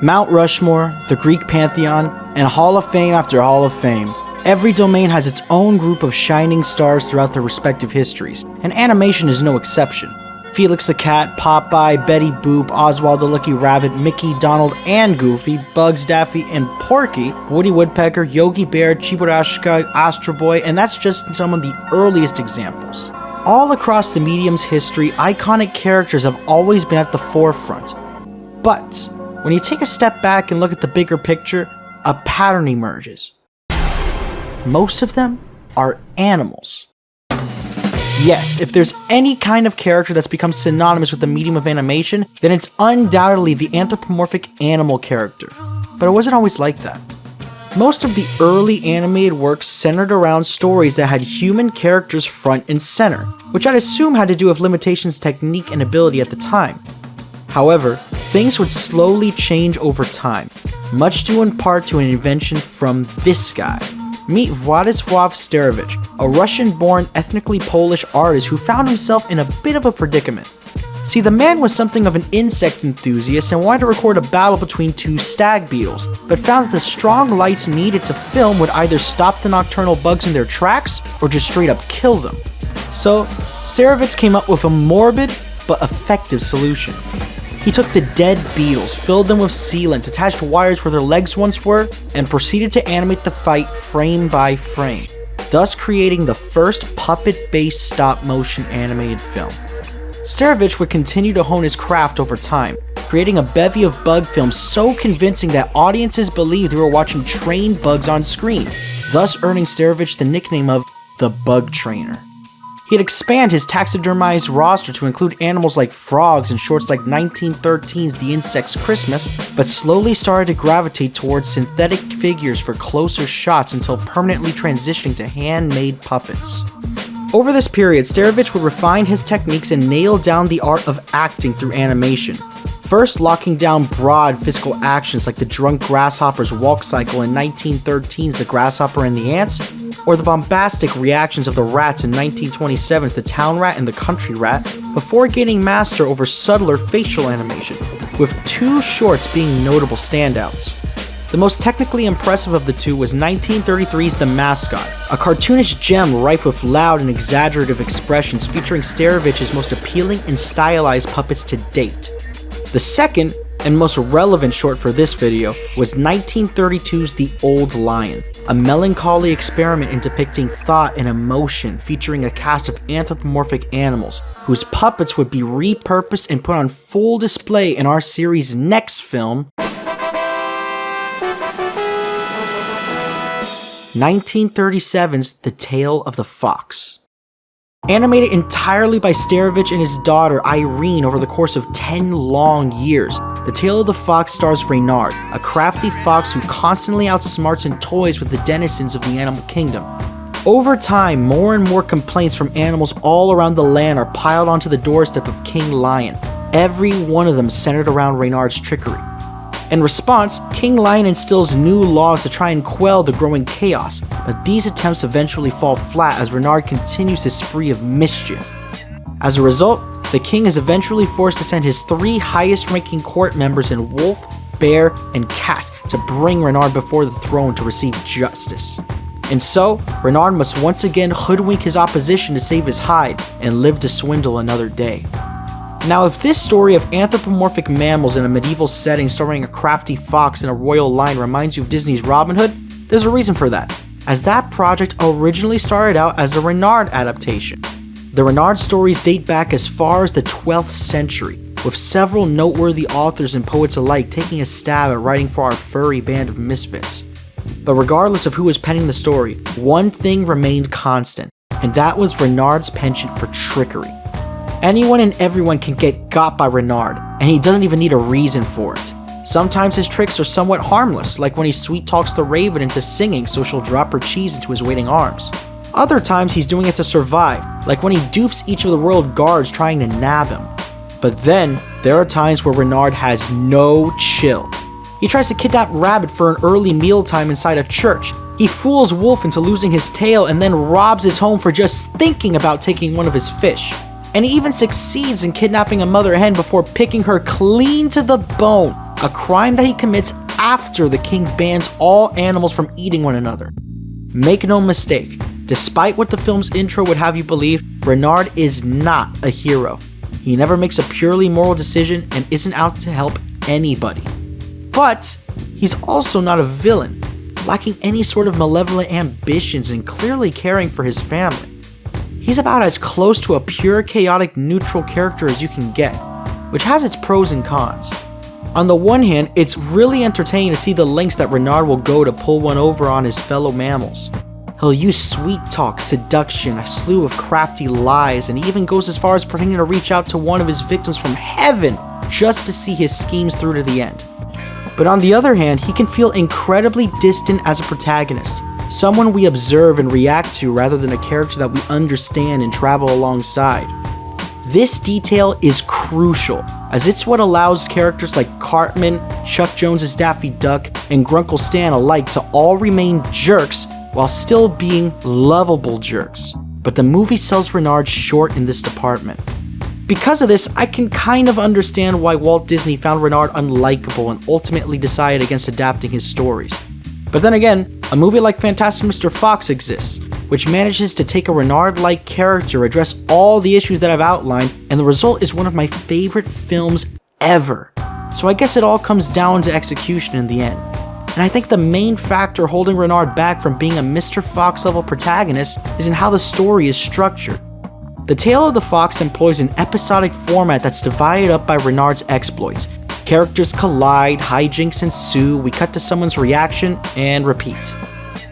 Mount Rushmore, the Greek Pantheon, and Hall of Fame after Hall of Fame. Every domain has its own group of shining stars throughout their respective histories, and animation is no exception. Felix the Cat, Popeye, Betty Boop, Oswald the Lucky Rabbit, Mickey, Donald, and Goofy, Bugs, Daffy, and Porky, Woody Woodpecker, Yogi Bear, Cheeborashka, Astro Boy, and that's just some of the earliest examples. All across the medium's history, iconic characters have always been at the forefront. But when you take a step back and look at the bigger picture, a pattern emerges. Most of them are animals. Yes, if there's any kind of character that's become synonymous with the medium of animation, then it's undoubtedly the anthropomorphic animal character. But it wasn't always like that. Most of the early animated works centered around stories that had human characters front and center, which I'd assume had to do with limitations, technique, and ability at the time. However, things would slowly change over time, much due in part to an invention from this guy. Meet Wladyslaw Starewicz, a Russian-born, ethnically Polish artist who found himself in a bit of a predicament. See, the man was something of an insect enthusiast and wanted to record a battle between two stag beetles, but found that the strong lights needed to film would either stop the nocturnal bugs in their tracks or just straight up kill them. So, Starewicz came up with a morbid but effective solution. He took the dead beetles, filled them with sealant, attached wires where their legs once were, and proceeded to animate the fight frame by frame, thus creating the first puppet-based stop-motion animated film. Starewicz would continue to hone his craft over time, creating a bevy of bug films so convincing that audiences believed they were watching trained bugs on screen, thus earning Starewicz the nickname of the Bug Trainer. He'd expand his taxidermized roster to include animals like frogs in shorts like 1913's The Insect's Christmas, but slowly started to gravitate towards synthetic figures for closer shots until permanently transitioning to handmade puppets. Over this period, Starewicz would refine his techniques and nail down the art of acting through animation. First locking down broad physical actions like the drunk grasshopper's walk cycle in 1913's The Grasshopper and the Ants, or the bombastic reactions of the rats in 1927's The Town Rat and the Country Rat, before gaining master over subtler facial animation, with two shorts being notable standouts. The most technically impressive of the two was 1933's The Mascot, a cartoonish gem rife with loud and exaggerative expressions featuring Starewicz's most appealing and stylized puppets to date. The second, and most relevant short for this video, was 1932's The Old Lion, a melancholy experiment in depicting thought and emotion featuring a cast of anthropomorphic animals, whose puppets would be repurposed and put on full display in our series' next film, 1937's The Tale of the Fox. Animated entirely by Starewicz and his daughter Irene over the course of 10 long years, The Tale of the Fox stars Reynard, a crafty fox who constantly outsmarts and toys with the denizens of the animal kingdom. Over time, more and more complaints from animals all around the land are piled onto the doorstep of King Lion, every one of them centered around Reynard's trickery. In response, King Lion instills new laws to try and quell the growing chaos, but these attempts eventually fall flat as Reynard continues his spree of mischief. As a result, the king is eventually forced to send his 3 highest-ranking court members in Wolf, Bear, and Cat to bring Reynard before the throne to receive justice. And so, Reynard must once again hoodwink his opposition to save his hide and live to swindle another day. Now, if this story of anthropomorphic mammals in a medieval setting starring a crafty fox and a royal lion reminds you of Disney's Robin Hood, there's a reason for that, as that project originally started out as a Reynard adaptation. The Reynard stories date back as far as the 12th century, with several noteworthy authors and poets alike taking a stab at writing for our furry band of misfits. But regardless of who was penning the story, one thing remained constant, and that was Reynard's penchant for trickery. Anyone and everyone can get got by Reynard, and he doesn't even need a reason for it. Sometimes his tricks are somewhat harmless, like when he sweet talks the raven into singing so she'll drop her cheese into his waiting arms. Other times he's doing it to survive, like when he dupes each of the royal guards trying to nab him. But then, there are times where Reynard has no chill. He tries to kidnap Rabbit for an early mealtime inside a church, He fools Wolf into losing his tail and then robs his home for just thinking about taking one of his fish. And he even succeeds in kidnapping a mother hen before picking her clean to the bone, a crime that he commits after the king bans all animals from eating one another. Make no mistake, despite what the film's intro would have you believe, Renard is not a hero. He never makes a purely moral decision and isn't out to help anybody. But he's also not a villain, lacking any sort of malevolent ambitions and clearly caring for his family. He's about as close to a pure chaotic neutral character as you can get, which has its pros and cons. On the one hand, it's really entertaining to see the lengths that Renard will go to pull one over on his fellow mammals. He'll use sweet talk, seduction, a slew of crafty lies, and he even goes as far as pretending to reach out to one of his victims from heaven just to see his schemes through to the end. But on the other hand, he can feel incredibly distant as a protagonist, someone we observe and react to rather than a character that we understand and travel alongside. This detail is crucial, as it's what allows characters like Cartman, Chuck Jones's Daffy Duck, and Grunkle Stan alike to all remain jerks while still being lovable jerks. But the movie sells Renard short in this department. Because of this, I can kind of understand why Walt Disney found Renard unlikable and ultimately decided against adapting his stories. But then again, a movie like Fantastic Mr. Fox exists, which manages to take a Renard-like character, address all the issues that I've outlined, and the result is one of my favorite films ever. So I guess it all comes down to execution in the end. And I think the main factor holding Renard back from being a Mr. Fox level protagonist is in how the story is structured. The Tale of the Fox employs an episodic format that's divided up by Renard's exploits. Characters collide, hijinks ensue, we cut to someone's reaction, and repeat.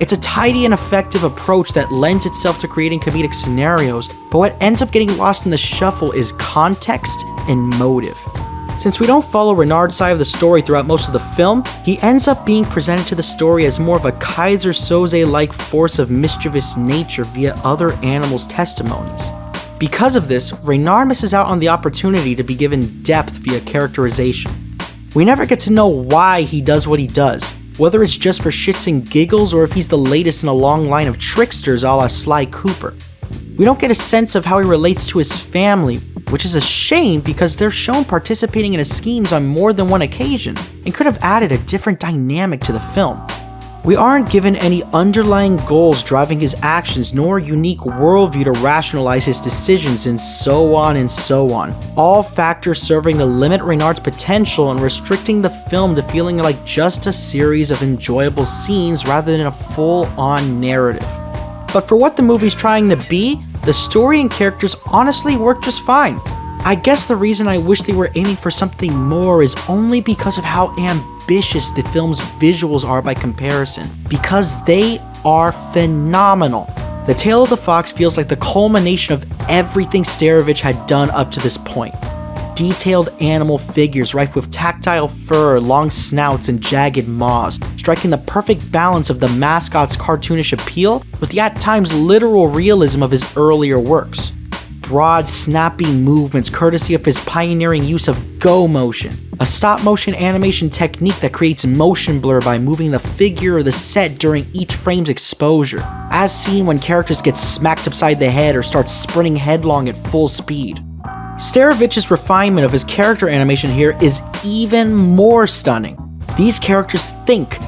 It's a tidy and effective approach that lends itself to creating comedic scenarios, but what ends up getting lost in the shuffle is context and motive. Since we don't follow Renard's side of the story throughout most of the film, he ends up being presented to the story as more of a Kaiser Soze-like force of mischievous nature via other animals' testimonies. Because of this, Renard misses out on the opportunity to be given depth via characterization. We never get to know why he does what he does, whether it's just for shits and giggles or if he's the latest in a long line of tricksters a la Sly Cooper. We don't get a sense of how he relates to his family, which is a shame because they're shown participating in his schemes on more than one occasion and could have added a different dynamic to the film. We aren't given any underlying goals driving his actions nor a unique worldview to rationalize his decisions and so on and so on. All factors serving to limit Renard's potential and restricting the film to feeling like just a series of enjoyable scenes rather than a full-on narrative. But for what the movie's trying to be, the story and characters honestly work just fine. I guess the reason I wish they were aiming for something more is only because of how ambitious the film's visuals are by comparison, because they are phenomenal. The Tale of the Fox feels like the culmination of everything Starewicz had done up to this point. Detailed animal figures rife with tactile fur, long snouts, and jagged maws, striking the perfect balance of the mascot's cartoonish appeal with the at times literal realism of his earlier works. Broad, snappy movements courtesy of his pioneering use of go motion, a stop-motion animation technique that creates motion blur by moving the figure or the set during each frame's exposure, as seen when characters get smacked upside the head or start sprinting headlong at full speed. Starewicz's refinement of his character animation here is even more stunning. These characters think,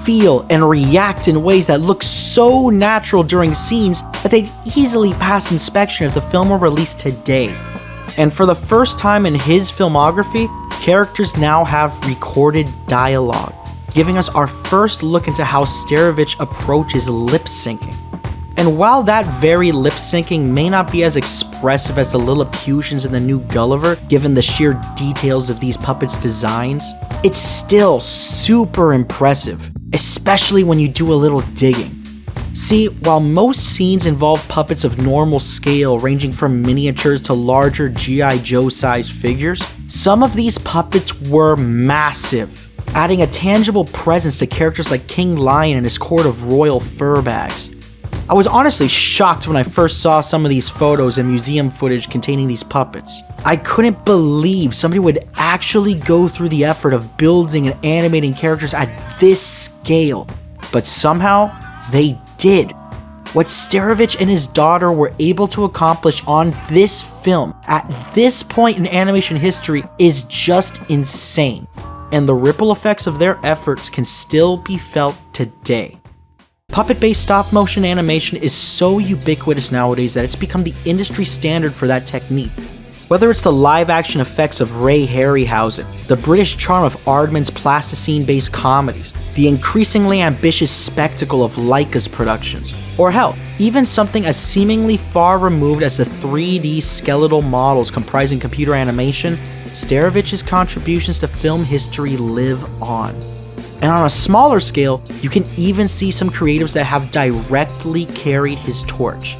feel, and react in ways that look so natural during scenes that they'd easily pass inspection if the film were released today. And for the first time in his filmography, characters now have recorded dialogue, giving us our first look into how Starewicz approaches lip syncing. And while that very lip syncing may not be as expressive as the Lilliputians in the new Gulliver, given the sheer details of these puppets' designs, it's still super impressive, especially when you do a little digging. See, while most scenes involve puppets of normal scale ranging from miniatures to larger G.I. Joe-sized figures, some of these puppets were massive, adding a tangible presence to characters like King Lion and his court of royal fur bags. I was honestly shocked when I first saw some of these photos and museum footage containing these puppets. I couldn't believe somebody would actually go through the effort of building and animating characters at this scale, but somehow They did. What Starewicz and his daughter were able to accomplish on this film at this point in animation history is just insane, and the ripple effects of their efforts can still be felt today. Puppet-based stop-motion animation is so ubiquitous nowadays that it's become the industry standard for that technique. Whether it's the live-action effects of Ray Harryhausen, the British charm of Aardman's plasticine-based comedies, the increasingly ambitious spectacle of Laika's productions, or hell, even something as seemingly far removed as the 3D skeletal models comprising computer animation, Starewicz's contributions to film history live on. And on a smaller scale, you can even see some creatives that have directly carried his torch.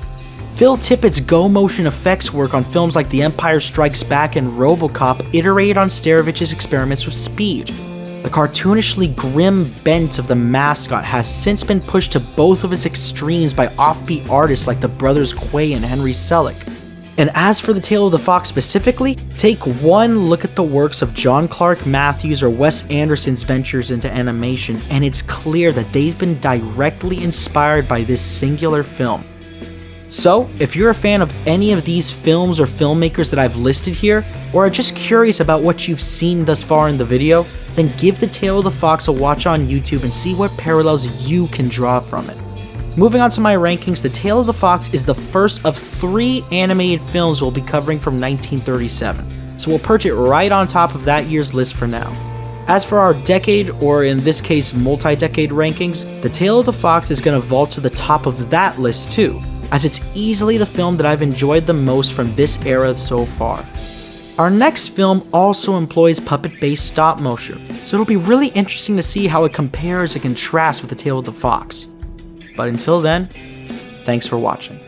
Phil Tippett's go-motion effects work on films like The Empire Strikes Back and RoboCop iterated on Starewicz's experiments with speed. The cartoonishly grim bent of the mascot has since been pushed to both of its extremes by offbeat artists like the brothers Quay and Henry Selick. And as for The Tale of the Fox specifically, take one look at the works of John Clark Matthews or Wes Anderson's ventures into animation, and it's clear that they've been directly inspired by this singular film. So, if you're a fan of any of these films or filmmakers that I've listed here, or are just curious about what you've seen thus far in the video, then give The Tale of the Fox a watch on YouTube and see what parallels you can draw from it. Moving on to my rankings, The Tale of the Fox is the first of 3 animated films we'll be covering from 1937, so we'll perch it right on top of that year's list for now. As for our decade, or in this case multi-decade rankings, The Tale of the Fox is going to vault to the top of that list too, as it's easily the film that I've enjoyed the most from this era so far. Our next film also employs puppet-based stop motion, so it'll be really interesting to see how it compares and contrasts with The Tale of the Fox. But until then, thanks for watching.